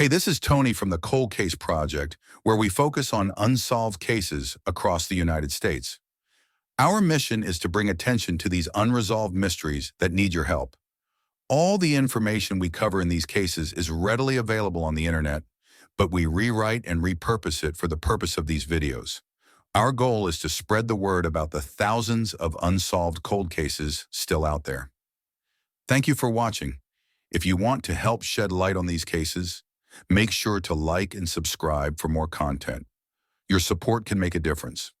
Hey, this is Tony from the Cold Case Project, where we focus on unsolved cases across the United States. Our mission is to bring attention to these unresolved mysteries that need your help. All the information we cover in these cases is readily available on the internet, but we rewrite and repurpose it for the purpose of these videos. Our goal is to spread the word about the thousands of unsolved cold cases still out there. Thank you for watching. If you want to help shed light on these cases, make sure to like and subscribe for more content. Your support can make a difference.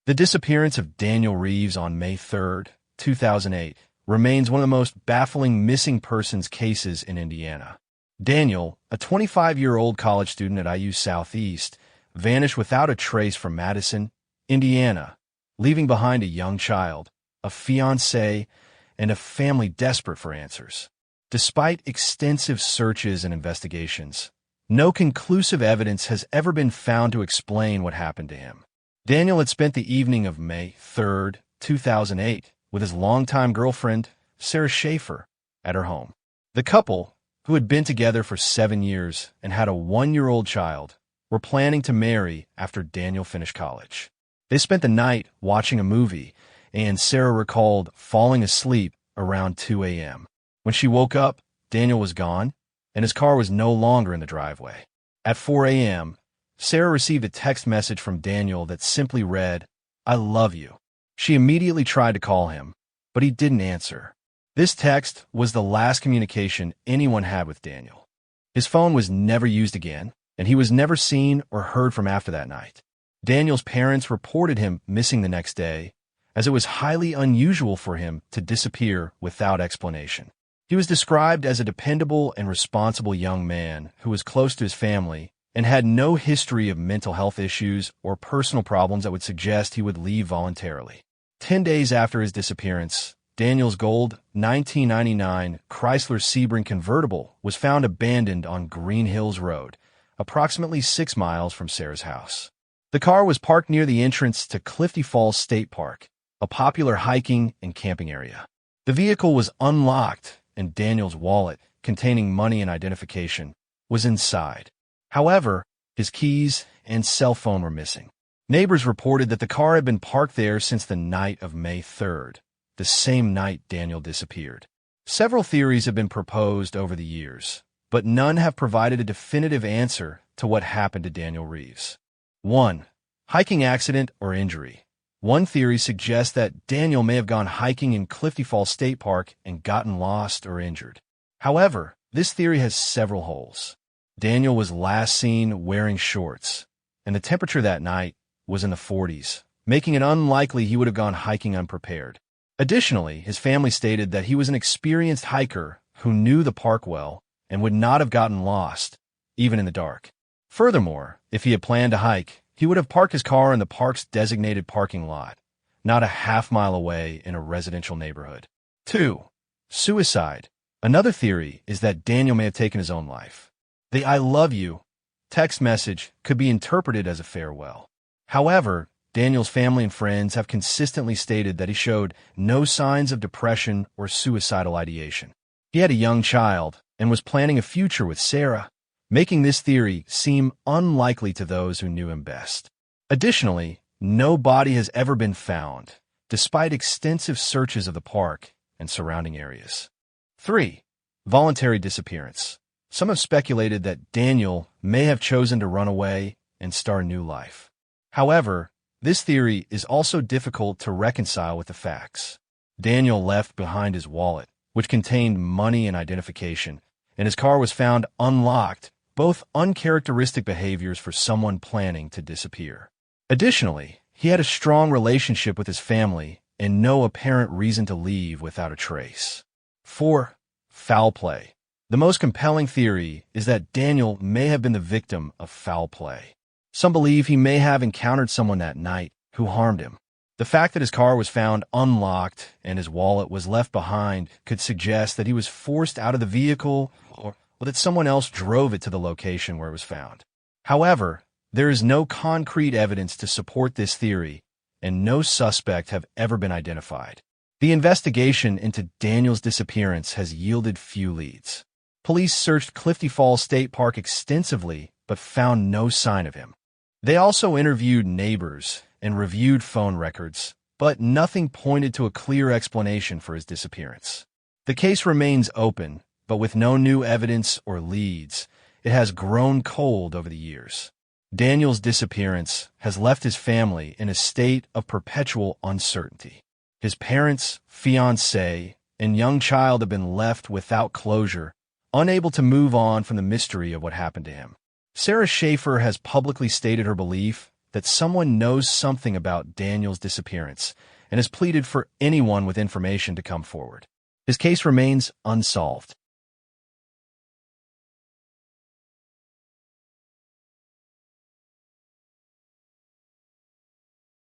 The disappearance of Daniel Reeves on May 3, 2008, remains one of the most baffling missing persons cases in Indiana. Daniel, a 25-year-old college student at IU Southeast, vanished without a trace from Madison, Indiana, leaving behind a young child, a fiancé, and a family desperate for answers. Despite extensive searches and investigations, no conclusive evidence has ever been found to explain what happened to him. Daniel had spent the evening of May 3, 2008, with his longtime girlfriend, Sarah Schaefer, at her home. The couple, who had been together for 7 years and had a 1-year-old child, were planning to marry after Daniel finished college. They spent the night watching a movie, and Sarah recalled falling asleep around 2 a.m. When she woke up, Daniel was gone, and his car was no longer in the driveway. At 4 a.m., Sarah received a text message from Daniel that simply read, "I love you." She immediately tried to call him, but he didn't answer. This text was the last communication anyone had with Daniel. His phone was never used again, and he was never seen or heard from after that night. Daniel's parents reported him missing the next day, as it was highly unusual for him to disappear without explanation. He was described as a dependable and responsible young man who was close to his family and had no history of mental health issues or personal problems that would suggest he would leave voluntarily. 10 days after his disappearance, Daniel's gold 1999 Chrysler Sebring convertible was found abandoned on Green Hills Road, approximately 6 miles from Sarah's house. The car was parked near the entrance to Clifty Falls State Park, a popular hiking and camping area. The vehicle was unlocked, and Daniel's wallet, containing money and identification, was inside. However, his keys and cell phone were missing. Neighbors reported that the car had been parked there since the night of May 3rd, the same night Daniel disappeared. Several theories have been proposed over the years, but none have provided a definitive answer to what happened to Daniel Reeves. 1. Hiking accident or injury. One theory suggests that Daniel may have gone hiking in Clifty Falls State Park and gotten lost or injured. However, this theory has several holes. Daniel was last seen wearing shorts, and the temperature that night was in the 40s, making it unlikely he would have gone hiking unprepared. Additionally, his family stated that he was an experienced hiker who knew the park well and would not have gotten lost, even in the dark. Furthermore, if he had planned to hike, he would have parked his car in the park's designated parking lot, not a half-mile away in a residential neighborhood. 2. Suicide. Another theory is that Daniel may have taken his own life. The "I love you" text message could be interpreted as a farewell. However, Daniel's family and friends have consistently stated that he showed no signs of depression or suicidal ideation. He had a young child and was planning a future with Sarah, making this theory seem unlikely to those who knew him best. Additionally, no body has ever been found, despite extensive searches of the park and surrounding areas. 3. Voluntary disappearance. Some have speculated that Daniel may have chosen to run away and start a new life. However, this theory is also difficult to reconcile with the facts. Daniel left behind his wallet, which contained money and identification, and his car was found unlocked, both uncharacteristic behaviors for someone planning to disappear. Additionally, he had a strong relationship with his family and no apparent reason to leave without a trace. 4. Foul play. The most compelling theory is that Daniel may have been the victim of foul play. Some believe he may have encountered someone that night who harmed him. The fact that his car was found unlocked and his wallet was left behind could suggest that he was forced out of the vehicle or that someone else drove it to the location where it was found. However, there is no concrete evidence to support this theory, and no suspect have ever been identified. The investigation into Daniel's disappearance has yielded few leads. Police searched Clifty Falls State Park extensively, but found no sign of him. They also interviewed neighbors and reviewed phone records, but nothing pointed to a clear explanation for his disappearance. The case remains open, but with no new evidence or leads, it has grown cold over the years. Daniel's disappearance has left his family in a state of perpetual uncertainty. His parents, fiancé, and young child have been left without closure, unable to move on from the mystery of what happened to him. Sarah Schaefer has publicly stated her belief that someone knows something about Daniel's disappearance and has pleaded for anyone with information to come forward. His case remains unsolved.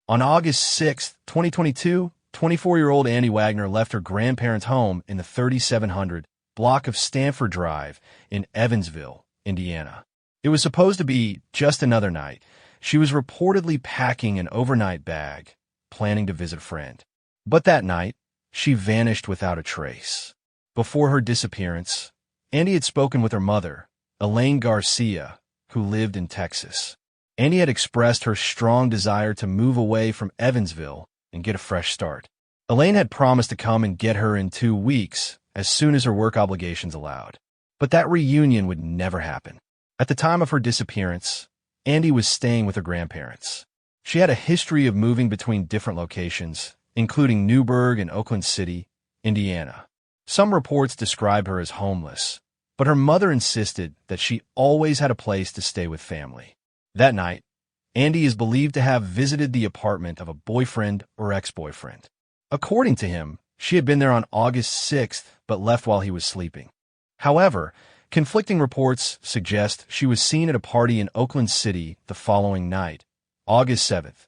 On August 6, 2022, 24-year-old Andy Wagner left her grandparents' home in the 3700 block of Stanford Drive in Evansville, Indiana. It was supposed to be just another night. She was reportedly packing an overnight bag, planning to visit a friend. But that night, she vanished without a trace. Before her disappearance, Andy had spoken with her mother, Elaine Garcia, who lived in Texas. Andy had expressed her strong desire to move away from Evansville and get a fresh start. Elaine had promised to come and get her in 2 weeks, as soon as her work obligations allowed. But that reunion would never happen. At the time of her disappearance, Andy was staying with her grandparents. She had a history of moving between different locations, including Newburgh and Oakland City, Indiana. Some reports describe her as homeless, but her mother insisted that she always had a place to stay with family. That night, Andy is believed to have visited the apartment of a boyfriend or ex-boyfriend. According to him, she had been there on August 6th but left while he was sleeping. However, conflicting reports suggest she was seen at a party in Oakland City the following night, August 7th.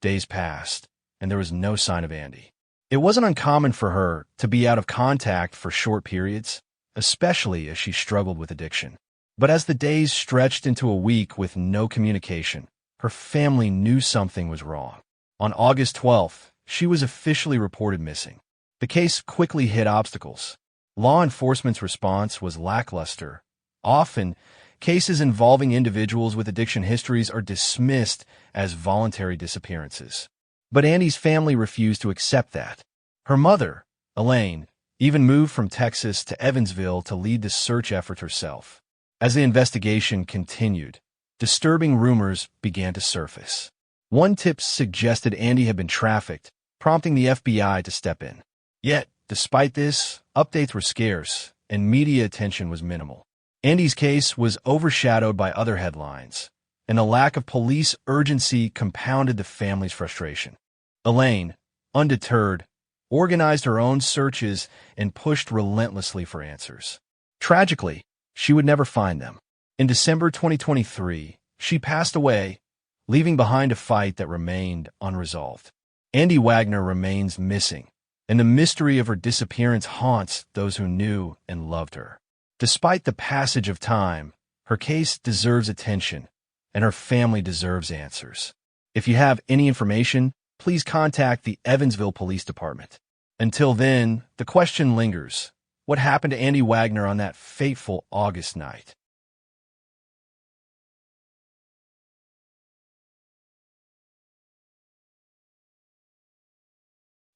Days passed, and there was no sign of Andy. It wasn't uncommon for her to be out of contact for short periods, especially as she struggled with addiction. But as the days stretched into a week with no communication, her family knew something was wrong. On August 12th, she was officially reported missing. The case quickly hit obstacles. Law enforcement's response was lackluster. Often, cases involving individuals with addiction histories are dismissed as voluntary disappearances. But Andy's family refused to accept that. Her mother, Elaine, even moved from Texas to Evansville to lead the search effort herself. As the investigation continued, disturbing rumors began to surface. One tip suggested Andy had been trafficked, prompting the FBI to step in. Yet, despite this, updates were scarce, and media attention was minimal. Andy's case was overshadowed by other headlines, and the lack of police urgency compounded the family's frustration. Elaine, undeterred, organized her own searches and pushed relentlessly for answers. Tragically, she would never find them. In December 2023, she passed away, leaving behind a fight that remained unresolved. Andy Wagner remains missing, and the mystery of her disappearance haunts those who knew and loved her. Despite the passage of time, her case deserves attention, and her family deserves answers. If you have any information, please contact the Evansville Police Department. Until then, the question lingers. What happened to Andy Wagner on that fateful August night?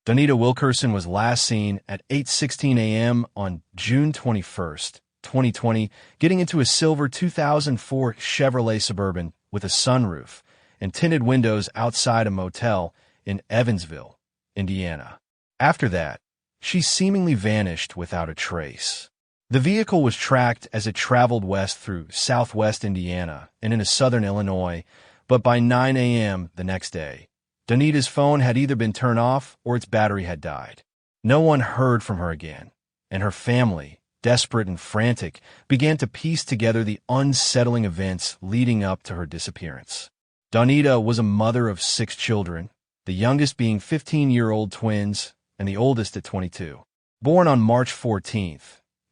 Donita Wilkerson was last seen at 8:16 a.m. on June 21st, 2020, getting into a silver 2004 Chevrolet Suburban with a sunroof and tinted windows outside a motel in Evansville, Indiana. After that, she seemingly vanished without a trace. The vehicle was tracked as it traveled west through southwest Indiana and into southern Illinois, but by 9 a.m. the next day, Donita's phone had either been turned off or its battery had died. No one heard from her again, and her family, desperate and frantic, began to piece together the unsettling events leading up to her disappearance. Donita was a mother of 6 children, the youngest being 15-year-old twins and the oldest at 22. Born on March 14,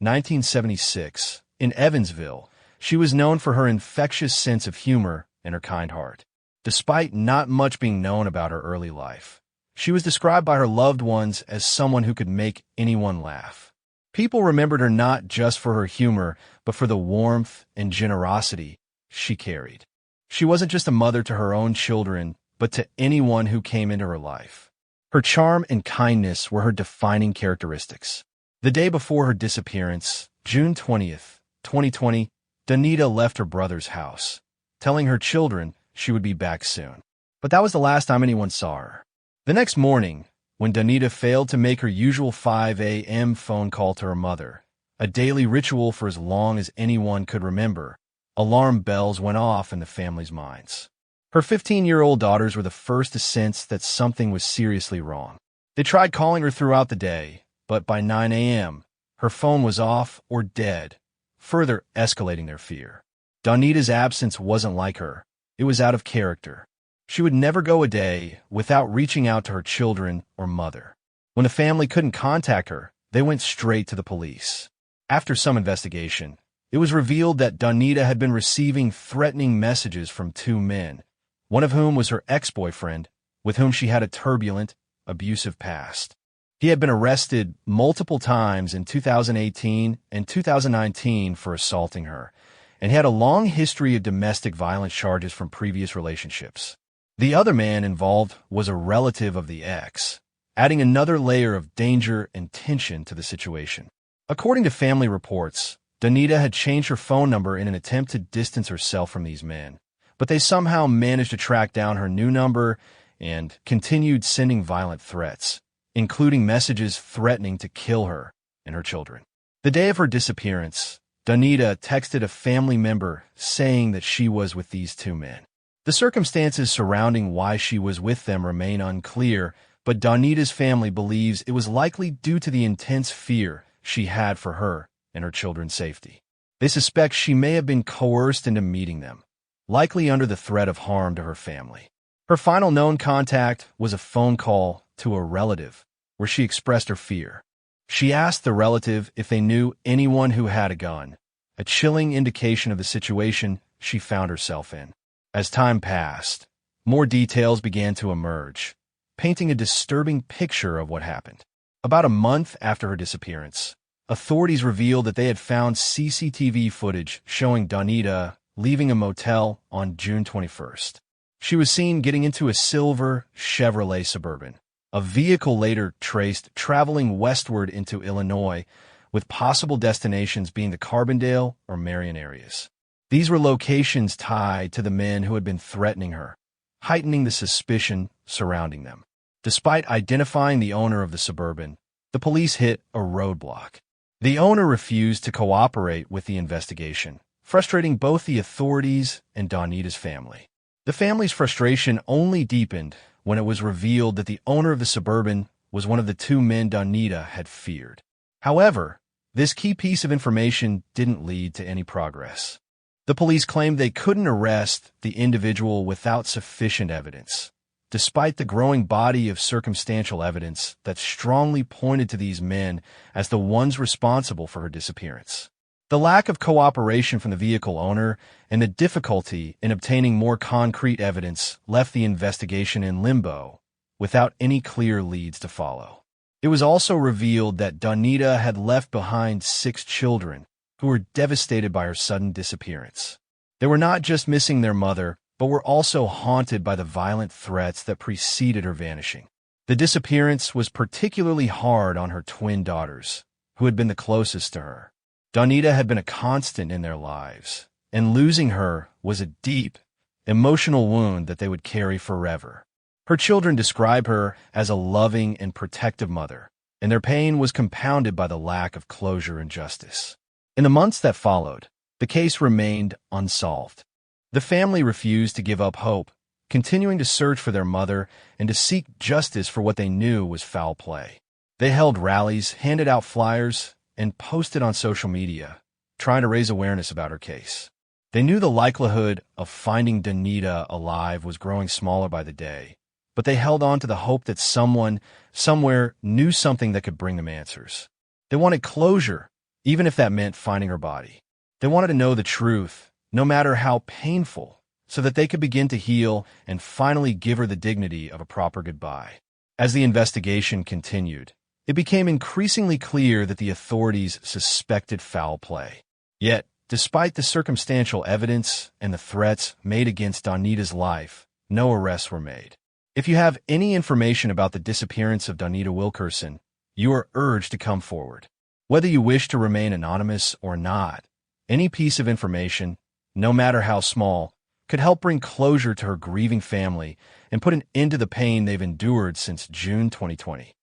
1976, in Evansville, she was known for her infectious sense of humor and her kind heart. Despite not much being known about her early life, she was described by her loved ones as someone who could make anyone laugh. People remembered her not just for her humor, but for the warmth and generosity she carried. She wasn't just a mother to her own children, but to anyone who came into her life. Her charm and kindness were her defining characteristics. The day before her disappearance, June 20th, 2020, Donita left her brother's house, telling her children she would be back soon. But that was the last time anyone saw her. The next morning, when Donita failed to make her usual 5 a.m. phone call to her mother, a daily ritual for as long as anyone could remember, alarm bells went off in the family's minds. Her 15-year-old daughters were the first to sense that something was seriously wrong. They tried calling her throughout the day, but by 9 a.m., her phone was off or dead, further escalating their fear. Donita's absence wasn't like her. It was out of character. She would never go a day without reaching out to her children or mother. When the family couldn't contact her, they went straight to the police. After some investigation, it was revealed that Donita had been receiving threatening messages from 2 men, one of whom was her ex-boyfriend, with whom she had a turbulent, abusive past. He had been arrested multiple times in 2018 and 2019 for assaulting her, and he had a long history of domestic violence charges from previous relationships. The other man involved was a relative of the ex, adding another layer of danger and tension to the situation. According to family reports, Donita had changed her phone number in an attempt to distance herself from these men, but they somehow managed to track down her new number and continued sending violent threats, including messages threatening to kill her and her children. The day of her disappearance, Donita texted a family member saying that she was with these 2 men. The circumstances surrounding why she was with them remain unclear, but Donita's family believes it was likely due to the intense fear she had for her and her children's safety. They suspect she may have been coerced into meeting them, likely under the threat of harm to her family. Her final known contact was a phone call to a relative, where she expressed her fear. She asked the relative if they knew anyone who had a gun, a chilling indication of the situation she found herself in. As time passed, more details began to emerge, painting a disturbing picture of what happened. About a month after her disappearance, authorities revealed that they had found CCTV footage showing Donita leaving a motel on June 21st. She was seen getting into a silver Chevrolet Suburban, a vehicle later traced traveling westward into Illinois, with possible destinations being the Carbondale or Marion areas. These were locations tied to the men who had been threatening her, heightening the suspicion surrounding them. Despite identifying the owner of the Suburban, the police hit a roadblock. The owner refused to cooperate with the investigation, frustrating both the authorities and Donita's family. The family's frustration only deepened when it was revealed that the owner of the Suburban was one of the 2 men Donita had feared. However, this key piece of information didn't lead to any progress. The police claimed they couldn't arrest the individual without sufficient evidence, despite the growing body of circumstantial evidence that strongly pointed to these men as the ones responsible for her disappearance. The lack of cooperation from the vehicle owner and the difficulty in obtaining more concrete evidence left the investigation in limbo, without any clear leads to follow. It was also revealed that Donita had left behind 6 children, who were devastated by her sudden disappearance. They were not just missing their mother, but were also haunted by the violent threats that preceded her vanishing. The disappearance was particularly hard on her twin daughters, who had been the closest to her. Donita had been a constant in their lives, and losing her was a deep, emotional wound that they would carry forever. Her children describe her as a loving and protective mother, and their pain was compounded by the lack of closure and justice. In the months that followed, the case remained unsolved. The family refused to give up hope, continuing to search for their mother and to seek justice for what they knew was foul play. They held rallies, handed out flyers, and posted on social media, trying to raise awareness about her case. They knew the likelihood of finding Donita alive was growing smaller by the day, but they held on to the hope that someone, somewhere, knew something that could bring them answers. They wanted closure, even if that meant finding her body. They wanted to know the truth, no matter how painful, so that they could begin to heal and finally give her the dignity of a proper goodbye. As the investigation continued, it became increasingly clear that the authorities suspected foul play. Yet, despite the circumstantial evidence and the threats made against Donita's life, no arrests were made. If you have any information about the disappearance of Donita Wilkerson, you are urged to come forward. Whether you wish to remain anonymous or not, any piece of information, no matter how small, could help bring closure to her grieving family and put an end to the pain they've endured since June 2020.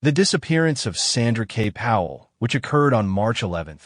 The disappearance of Sandra K. Powell, which occurred on March 11,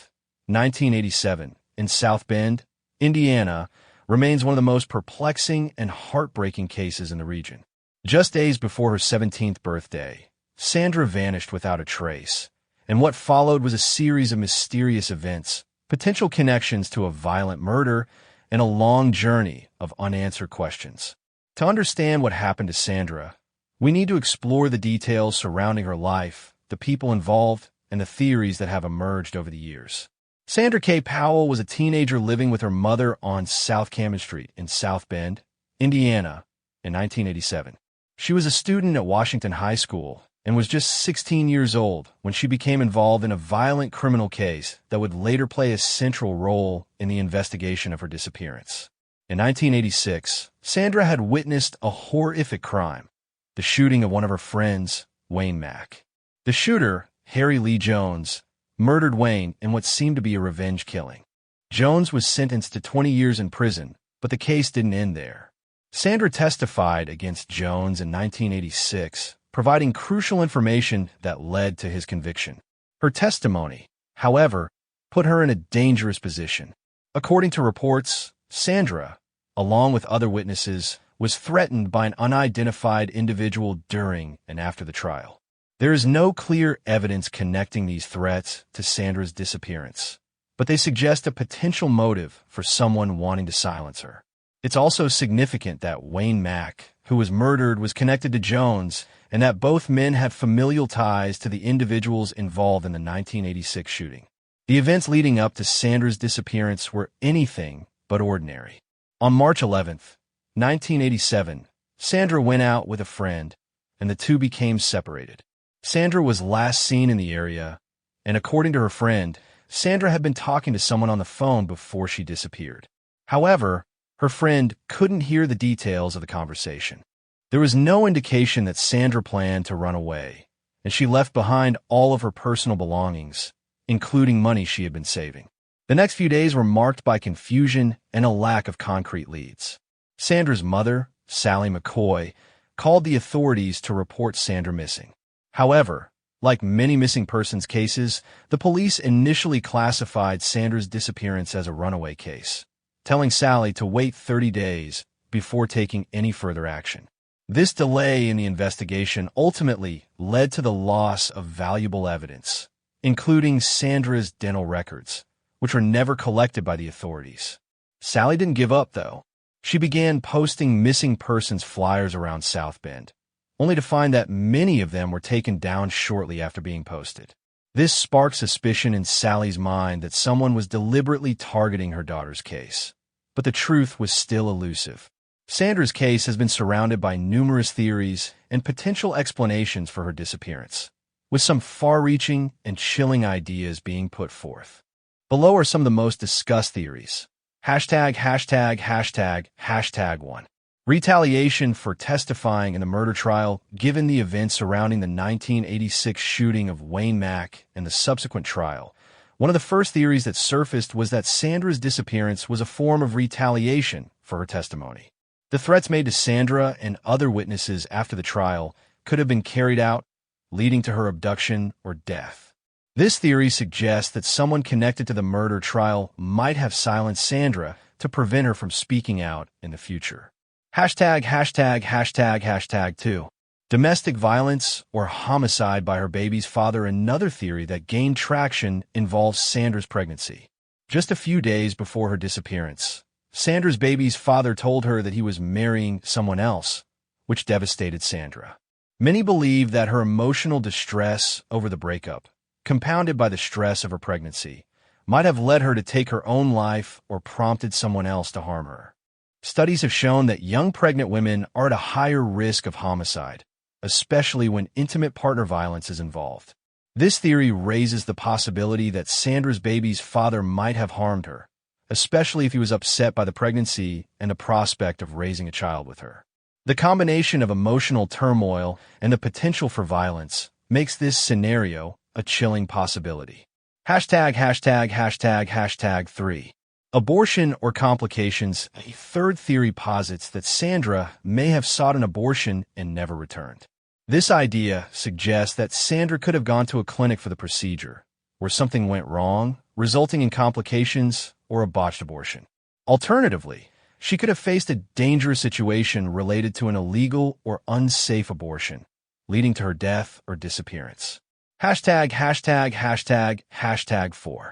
1987, in South Bend, Indiana, remains one of the most perplexing and heartbreaking cases in the region. Just days before her 17th birthday, Sandra vanished without a trace, and what followed was a series of mysterious events, potential connections to a violent murder, and a long journey of unanswered questions. To understand what happened to Sandra, we need to explore the details surrounding her life, the people involved, and the theories that have emerged over the years. Sandra K. Powell was a teenager living with her mother on South Cammon Street in South Bend, Indiana, in 1987. She was a student at Washington High School and was just 16 years old when she became involved in a violent criminal case that would later play a central role in the investigation of her disappearance. In 1986, Sandra had witnessed a horrific crime, the shooting of one of her friends, Wayne Mack. The shooter, Harry Lee Jones, murdered Wayne in what seemed to be a revenge killing. Jones was sentenced to 20 years in prison, but the case didn't end there. Sandra testified against Jones in 1986, providing crucial information that led to his conviction. Her testimony, however, put her in a dangerous position. According to reports, Sandra, along with other witnesses, was threatened by an unidentified individual during and after the trial. There is no clear evidence connecting these threats to Sandra's disappearance, but they suggest a potential motive for someone wanting to silence her. It's also significant that Wayne Mack, who was murdered, was connected to Jones, and that both men had familial ties to the individuals involved in the 1986 shooting. The events leading up to Sandra's disappearance were anything but ordinary. On March 11th, 1987, Sandra went out with a friend, and the two became separated. Sandra was last seen in the area, and according to her friend, Sandra had been talking to someone on the phone before she disappeared. However, her friend couldn't hear the details of the conversation. There was no indication that Sandra planned to run away, and she left behind all of her personal belongings, including money she had been saving. The next few days were marked by confusion and a lack of concrete leads. Sandra's mother, Sally McCoy, called the authorities to report Sandra missing. However, like many missing persons cases, the police initially classified Sandra's disappearance as a runaway case, telling Sally to wait 30 days before taking any further action. This delay in the investigation ultimately led to the loss of valuable evidence, including Sandra's dental records, which were never collected by the authorities. Sally didn't give up, though. She began posting missing persons flyers around South Bend, only to find that many of them were taken down shortly after being posted. This sparked suspicion in Sally's mind that someone was deliberately targeting her daughter's case. But the truth was still elusive. Sandra's case has been surrounded by numerous theories and potential explanations for her disappearance, with some far-reaching and chilling ideas being put forth. Below are some of the most discussed theories. #####1. Retaliation for testifying in the murder trial given the events surrounding the 1986 shooting of Wayne Mack and the subsequent trial. One of the first theories that surfaced was that Sandra's disappearance was a form of retaliation for her testimony. The threats made to Sandra and other witnesses after the trial could have been carried out, leading to her abduction or death. This theory suggests that someone connected to the murder trial might have silenced Sandra to prevent her from speaking out in the future. ####2. Domestic violence or homicide by her baby's father. Another theory that gained traction involves Sandra's pregnancy. Just a few days before her disappearance, Sandra's baby's father told her that he was marrying someone else, which devastated Sandra. Many believe that her emotional distress over the breakup, compounded by the stress of her pregnancy, might have led her to take her own life or prompted someone else to harm her. Studies have shown that young pregnant women are at a higher risk of homicide, especially when intimate partner violence is involved. This theory raises the possibility that Sandra's baby's father might have harmed her, especially if he was upset by the pregnancy and the prospect of raising a child with her. The combination of emotional turmoil and the potential for violence makes this scenario a chilling possibility. ######3. Abortion or complications. A third theory posits that Sandra may have sought an abortion and never returned. This idea suggests that Sandra could have gone to a clinic for the procedure, where something went wrong, resulting in complications or a botched abortion. Alternatively, she could have faced a dangerous situation related to an illegal or unsafe abortion, leading to her death or disappearance. #####4.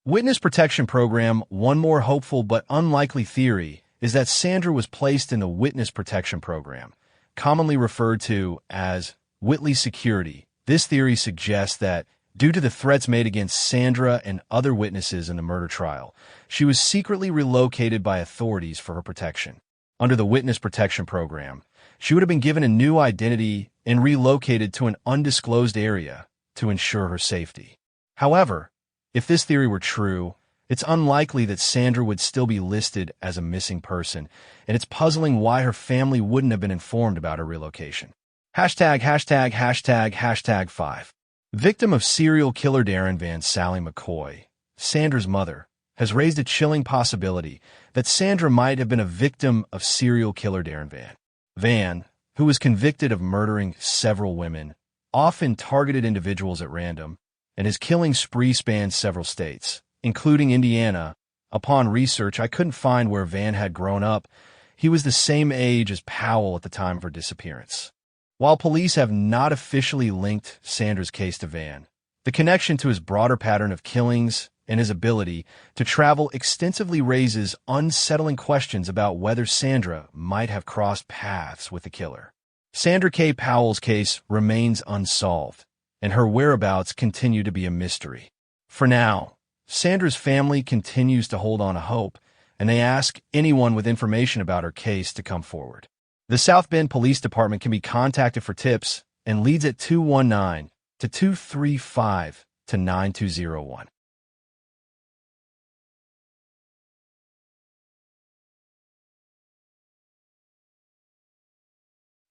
Witness Protection Program. One more hopeful but unlikely theory is that Sandra was placed in the Witness Protection Program, commonly referred to as Whitley Security. This theory suggests that, due to the threats made against Sandra and other witnesses in the murder trial, she was secretly relocated by authorities for her protection. Under the Witness Protection Program, she would have been given a new identity and relocated to an undisclosed area to ensure her safety. However, if this theory were true, it's unlikely that Sandra would still be listed as a missing person, and it's puzzling why her family wouldn't have been informed about her relocation. ####5. Victim of serial killer Darren Van Sally McCoy, Sandra's mother, has raised a chilling possibility that Sandra might have been a victim of serial killer Darren Van. Van, who was convicted of murdering several women, often targeted individuals at random, and his killing spree spanned several states, including Indiana. Upon research, I couldn't find where Van had grown up. He was the same age as Powell at the time of her disappearance. While police have not officially linked Sandra's case to Van, the connection to his broader pattern of killings and his ability to travel extensively raises unsettling questions about whether Sandra might have crossed paths with the killer. Sandra K. Powell's case remains unsolved, and her whereabouts continue to be a mystery. For now, Sandra's family continues to hold on to hope, and they ask anyone with information about her case to come forward. The South Bend Police Department can be contacted for tips and leads at 219-235-9201.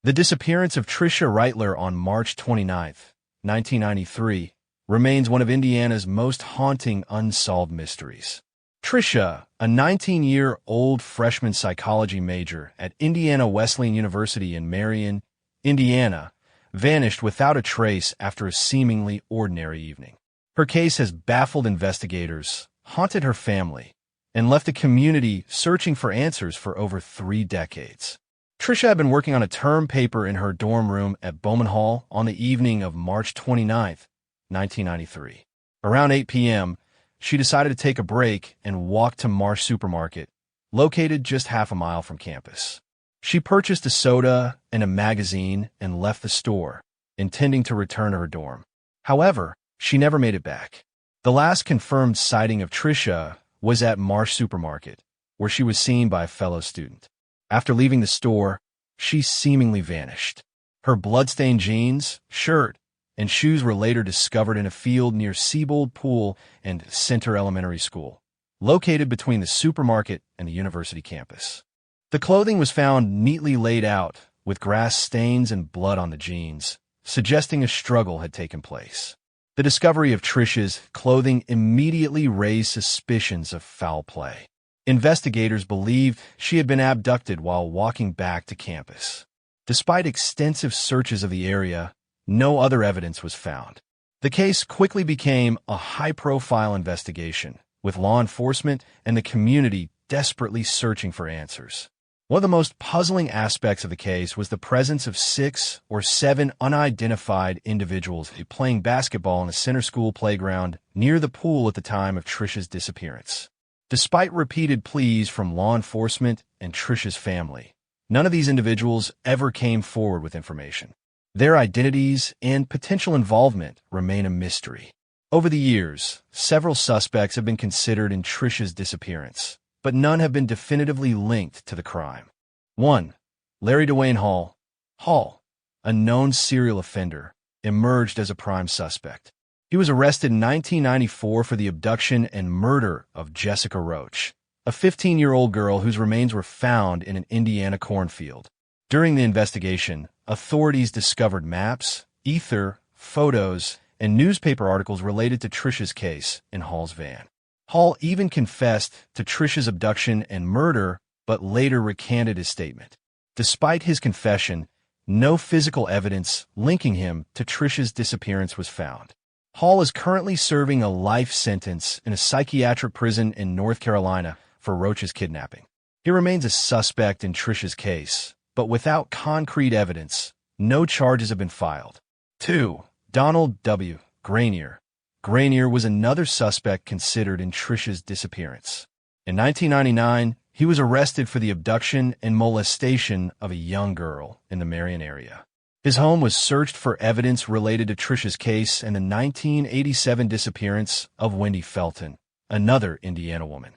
The disappearance of Trisha Ritler on March 29, 1993, remains one of Indiana's most haunting unsolved mysteries. Trisha, a 19-year-old freshman psychology major at Indiana Wesleyan University in Marion, Indiana, vanished without a trace after a seemingly ordinary evening. Her case has baffled investigators, haunted her family, and left the community searching for answers for over 3 decades. Trisha had been working on a term paper in her dorm room at Bowman Hall on the evening of March 29, 1993. Around 8 p.m., she decided to take a break and walk to Marsh Supermarket, located just half a mile from campus. She purchased a soda and a magazine and left the store, intending to return to her dorm. However, she never made it back. The last confirmed sighting of Trisha was at Marsh Supermarket, where she was seen by a fellow student. After leaving the store, she seemingly vanished. Her bloodstained jeans, shirt, and shoes were later discovered in a field near Siebold Pool and Center Elementary School, located between the supermarket and the university campus. The clothing was found neatly laid out, with grass stains and blood on the jeans, suggesting a struggle had taken place. The discovery of Trisha's clothing immediately raised suspicions of foul play. Investigators believed she had been abducted while walking back to campus. Despite extensive searches of the area, no other evidence was found. The case quickly became a high-profile investigation, with law enforcement and the community desperately searching for answers. One of the most puzzling aspects of the case was the presence of 6 or 7 unidentified individuals playing basketball in a center school playground near the pool at the time of Trisha's disappearance. Despite repeated pleas from law enforcement and Trisha's family, none of these individuals ever came forward with information. Their identities and potential involvement remain a mystery. Over the years, several suspects have been considered in Trisha's disappearance, but none have been definitively linked to the crime. 1. Larry Dwayne Hall. Hall, a known serial offender, emerged as a prime suspect. He was arrested in 1994 for the abduction and murder of Jessica Roach, a 15-year-old girl whose remains were found in an Indiana cornfield. During the investigation, authorities discovered maps, ether, photos, and newspaper articles related to Trisha's case in Hall's van. Hall even confessed to Trisha's abduction and murder, but later recanted his statement. Despite his confession, no physical evidence linking him to Trisha's disappearance was found. Hall is currently serving a life sentence in a psychiatric prison in North Carolina for Roach's kidnapping. He remains a suspect in Trisha's case, but without concrete evidence, no charges have been filed. 2. Donald W. Granier. Granier was another suspect considered in Trisha's disappearance. In 1999, he was arrested for the abduction and molestation of a young girl in the Marion area. His home was searched for evidence related to Trisha's case and the 1987 disappearance of Wendy Felton, another Indiana woman.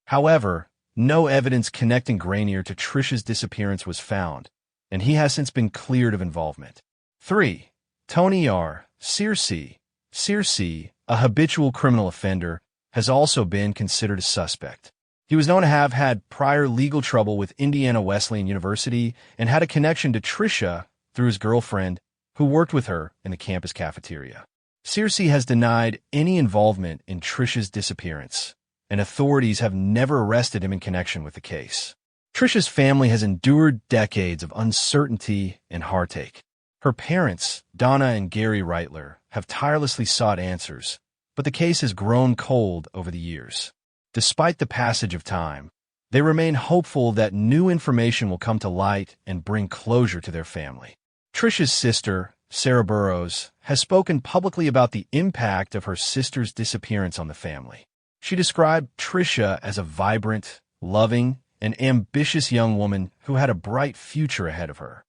However, no evidence connecting Granier to Trisha's disappearance was found, and he has since been cleared of involvement. 3. Tony R. Searcy. Searcy, a habitual criminal offender, has also been considered a suspect. He was known to have had prior legal trouble with Indiana Wesleyan University and had a connection to Trisha through his girlfriend, who worked with her in the campus cafeteria. Searcy has denied any involvement in Trisha's disappearance, and authorities have never arrested him in connection with the case. Trisha's family has endured decades of uncertainty and heartache. Her parents, Donna and Gary Ritler, have tirelessly sought answers, but the case has grown cold over the years. Despite the passage of time, they remain hopeful that new information will come to light and bring closure to their family. Trisha's sister, Sarah Burrows, has spoken publicly about the impact of her sister's disappearance on the family. She described Trisha as a vibrant, loving, and ambitious young woman who had a bright future ahead of her.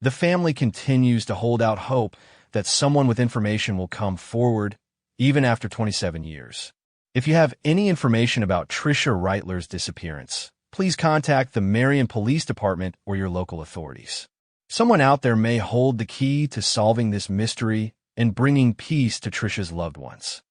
The family continues to hold out hope that someone with information will come forward, even after 27 years. If you have any information about Trisha Ritler's disappearance, please contact the Marion Police Department or your local authorities. Someone out there may hold the key to solving this mystery and bringing peace to Trisha's loved ones.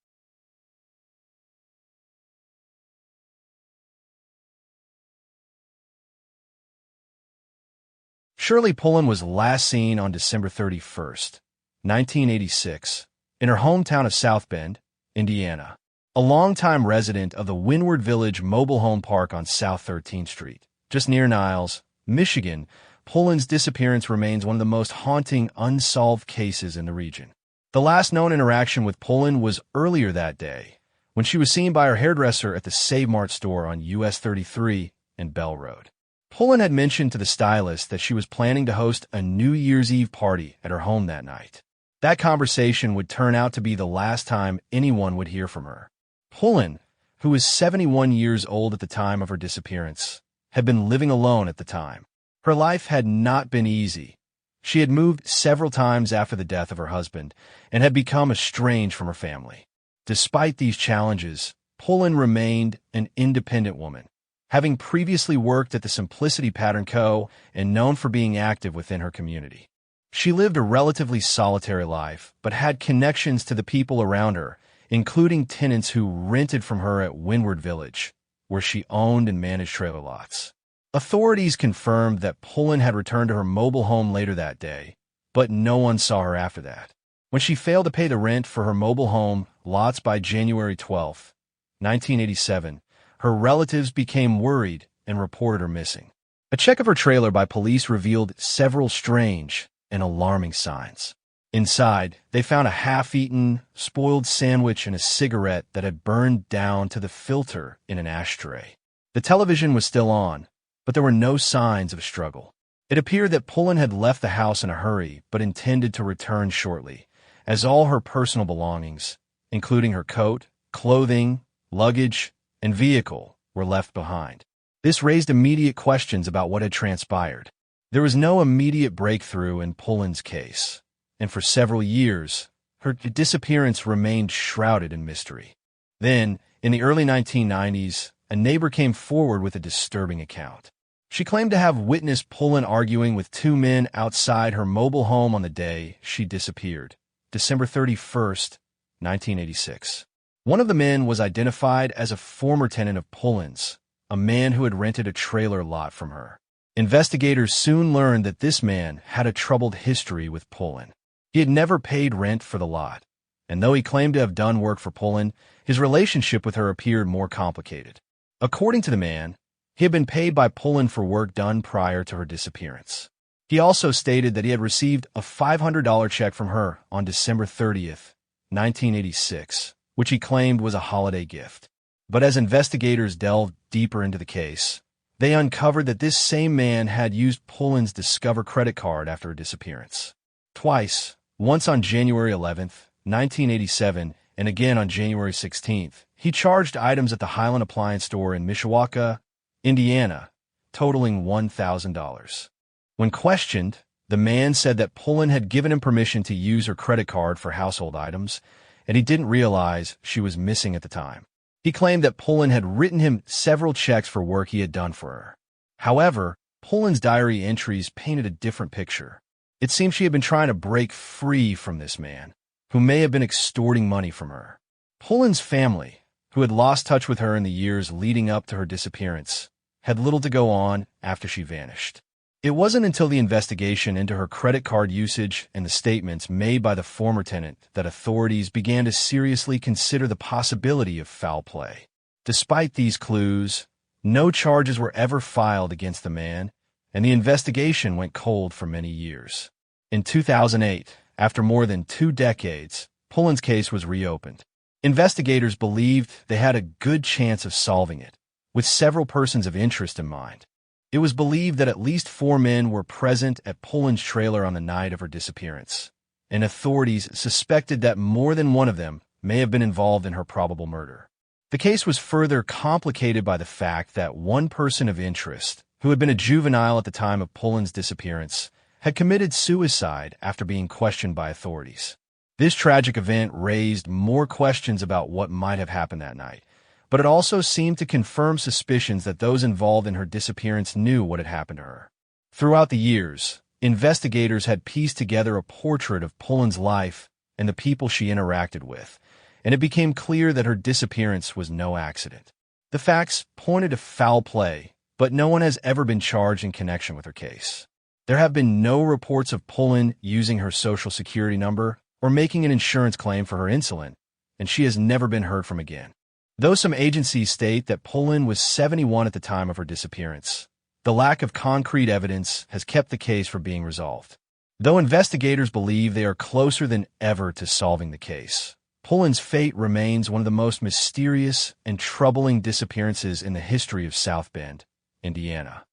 Shirley Poland was last seen on December 31st, 1986, in her hometown of South Bend, Indiana. A longtime resident of the Windward Village Mobile Home Park on South 13th Street, just near Niles, Michigan, Poland's disappearance remains one of the most haunting unsolved cases in the region. The last known interaction with Poland was earlier that day, when she was seen by her hairdresser at the Save Mart store on US 33 and Bell Road. Poland had mentioned to the stylist that she was planning to host a New Year's Eve party at her home that night. That conversation would turn out to be the last time anyone would hear from her. Poland, who was 71 years old at the time of her disappearance, had been living alone at the time. Her life had not been easy. She had moved several times after the death of her husband and had become estranged from her family. Despite these challenges, Poland remained an independent woman, having previously worked at the Simplicity Pattern Co. and known for being active within her community. She lived a relatively solitary life, but had connections to the people around her, including tenants who rented from her at Windward Village, where she owned and managed trailer lots. Authorities confirmed that Poland had returned to her mobile home later that day, but no one saw her after that. When she failed to pay the rent for her mobile home lots by January 12, 1987, her relatives became worried and reported her missing. A check of her trailer by police revealed several strange and alarming signs. Inside, they found a half-eaten, spoiled sandwich and a cigarette that had burned down to the filter in an ashtray. The television was still on, but there were no signs of a struggle. It appeared that Poland had left the house in a hurry but intended to return shortly, as all her personal belongings, including her coat, clothing, luggage, and vehicle, were left behind. This raised immediate questions about what had transpired. There was no immediate breakthrough in Poland's case. and for several years, her disappearance remained shrouded in mystery. Then, in the early 1990s, a neighbor came forward with a disturbing account. She claimed to have witnessed Poland arguing with two men outside her mobile home on the day she disappeared, December 31st, 1986. One of the men was identified as a former tenant of Poland's, a man who had rented a trailer lot from her. Investigators soon learned that this man had a troubled history with Poland. He had never paid rent for the lot, and though he claimed to have done work for Poland, his relationship with her appeared more complicated. According to the man, he had been paid by Poland for work done prior to her disappearance. He also stated that he had received a $500 check from her on December 30th, 1986, which he claimed was a holiday gift. But as investigators delved deeper into the case, they uncovered that this same man had used Poland's Discover credit card after her disappearance. Twice, once on January 11th, 1987, and again on January 16th, he charged items at the Highland Appliance Store in Mishawaka, Indiana, totaling $1,000. When questioned, the man said that Poland had given him permission to use her credit card for household items, and he didn't realize she was missing at the time. He claimed that Poland had written him several checks for work he had done for her. However, Poland's diary entries painted a different picture. It seemed she had been trying to break free from this man, who may have been extorting money from her. Poland's family, who had lost touch with her in the years leading up to her disappearance, had little to go on after she vanished. It wasn't until the investigation into her credit card usage and the statements made by the former tenant that authorities began to seriously consider the possibility of foul play. Despite these clues, no charges were ever filed against the man, and the investigation went cold for many years. In 2008, after more than 2 decades, Poland's case was reopened. Investigators believed they had a good chance of solving it, with several persons of interest in mind. It was believed that at least 4 men were present at Poland's trailer on the night of her disappearance, and authorities suspected that more than one of them may have been involved in her probable murder. The case was further complicated by the fact that one person of interest, who had been a juvenile at the time of Poland's disappearance, had committed suicide after being questioned by authorities. This tragic event raised more questions about what might have happened that night, but it also seemed to confirm suspicions that those involved in her disappearance knew what had happened to her. Throughout the years, investigators had pieced together a portrait of Poland's life and the people she interacted with, and it became clear that her disappearance was no accident. The facts pointed to foul play, but no one has ever been charged in connection with her case. There have been no reports of Poland using her social security number or making an insurance claim for her insulin, and she has never been heard from again. Though some agencies state that Poland was 71 at the time of her disappearance, the lack of concrete evidence has kept the case from being resolved. Though investigators believe they are closer than ever to solving the case, Poland's fate remains one of the most mysterious and troubling disappearances in the history of South Bend, Indiana.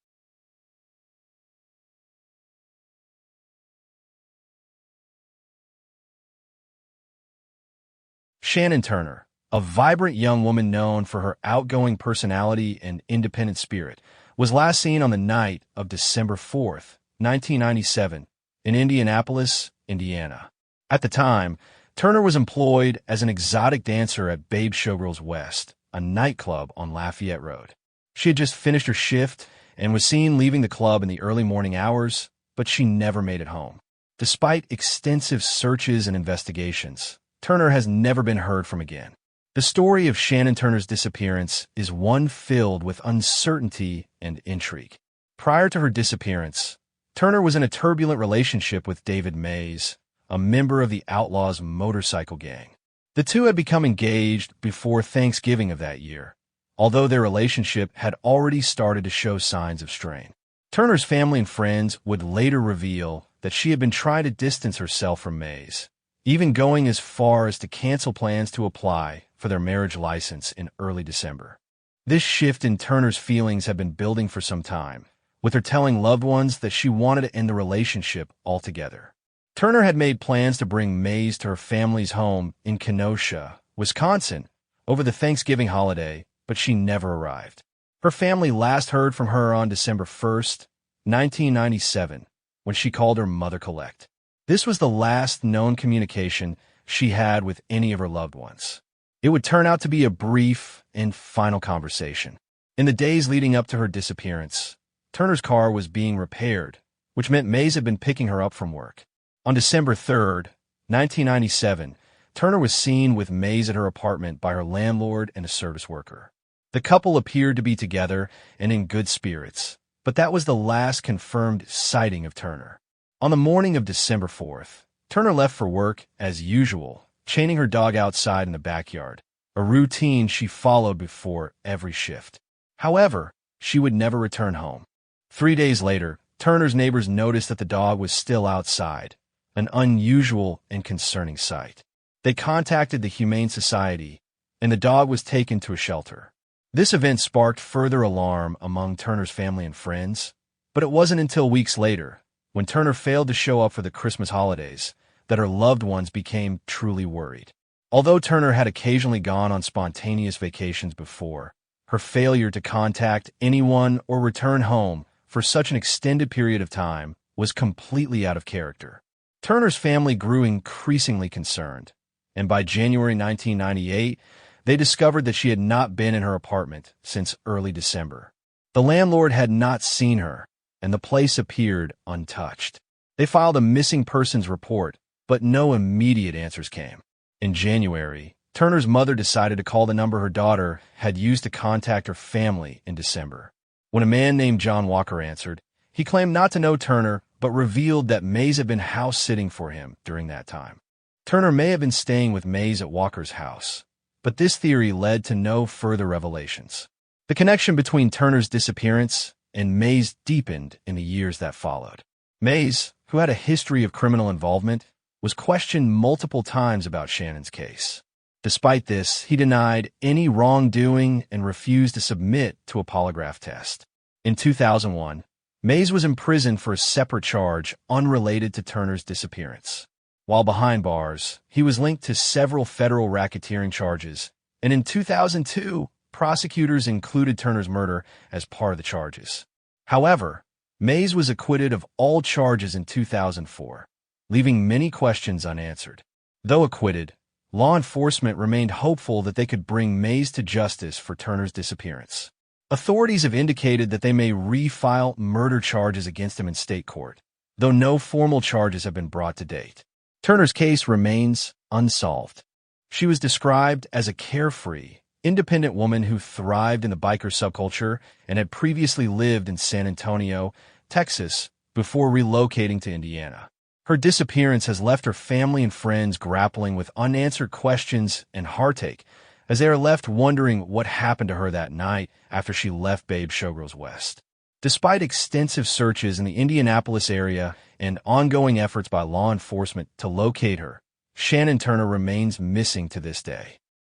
Shannon Turner, a vibrant young woman known for her outgoing personality and independent spirit, was last seen on the night of December 4th, 1997, in Indianapolis, Indiana. At the time, Turner was employed as an exotic dancer at Babe Showgirls West, a nightclub on Lafayette Road. She had just finished her shift and was seen leaving the club in the early morning hours, but she never made it home. Despite extensive searches and investigations, Turner has never been heard from again. The story of Shannon Turner's disappearance is one filled with uncertainty and intrigue. Prior to her disappearance, Turner was in a turbulent relationship with David Mays, a member of the Outlaws motorcycle gang. The two had become engaged before Thanksgiving of that year, although their relationship had already started to show signs of strain. Turner's family and friends would later reveal that she had been trying to distance herself from Mays, even going as far as to cancel plans to apply for their marriage license in early December. This shift in Turner's feelings had been building for some time, with her telling loved ones that she wanted to end the relationship altogether. Turner had made plans to bring Mays to her family's home in Kenosha, Wisconsin, over the Thanksgiving holiday, but she never arrived. Her family last heard from her on December 1st, 1997, when she called her mother collect. This was the last known communication she had with any of her loved ones. It would turn out to be a brief and final conversation. In the days leading up to her disappearance, Turner's car was being repaired, which meant Mays had been picking her up from work. On December 3rd, 1997, Turner was seen with Mays at her apartment by her landlord and a service worker. The couple appeared to be together and in good spirits, but that was the last confirmed sighting of Turner. On the morning of December 4th, Turner left for work as usual, chaining her dog outside in the backyard, a routine she followed before every shift. However, she would never return home. 3 days later, Turner's neighbors noticed that the dog was still outside, an unusual and concerning sight. They contacted the Humane Society, and the dog was taken to a shelter. This event sparked further alarm among Turner's family and friends, but it wasn't until weeks later, when Turner failed to show up for the Christmas holidays, that her loved ones became truly worried. Although Turner had occasionally gone on spontaneous vacations before, her failure to contact anyone or return home for such an extended period of time was completely out of character. Turner's family grew increasingly concerned, and by January 1998, they discovered that she had not been in her apartment since early December. The landlord had not seen her, and the place appeared untouched. They filed a missing persons report, but no immediate answers came. In January, Turner's mother decided to call the number her daughter had used to contact her family in December. When a man named John Walker answered, he claimed not to know Turner, but revealed that Mays had been house-sitting for him during that time. Turner may have been staying with Mays at Walker's house, but this theory led to no further revelations. The connection between Turner's disappearance and Mays deepened in the years that followed. Mays, who had a history of criminal involvement, was questioned multiple times about Shannon's case. Despite this, he denied any wrongdoing and refused to submit to a polygraph test. In 2001, Mays was imprisoned for a separate charge unrelated to Turner's disappearance. While behind bars, he was linked to several federal racketeering charges, and in 2002, prosecutors included Turner's murder as part of the charges. However, Mays was acquitted of all charges in 2004, leaving many questions unanswered. Though acquitted, law enforcement remained hopeful that they could bring Mays to justice for Turner's disappearance. Authorities have indicated that they may refile murder charges against him in state court, though no formal charges have been brought to date. Turner's case remains unsolved. She was described as a carefree, independent woman who thrived in the biker subculture and had previously lived in San Antonio, Texas, before relocating to Indiana. Her disappearance has left her family and friends grappling with unanswered questions and heartache, as they are left wondering what happened to her that night after she left Babe Showgirls West. Despite extensive searches in the Indianapolis area and ongoing efforts by law enforcement to locate her, Shannon Turner remains missing to this day.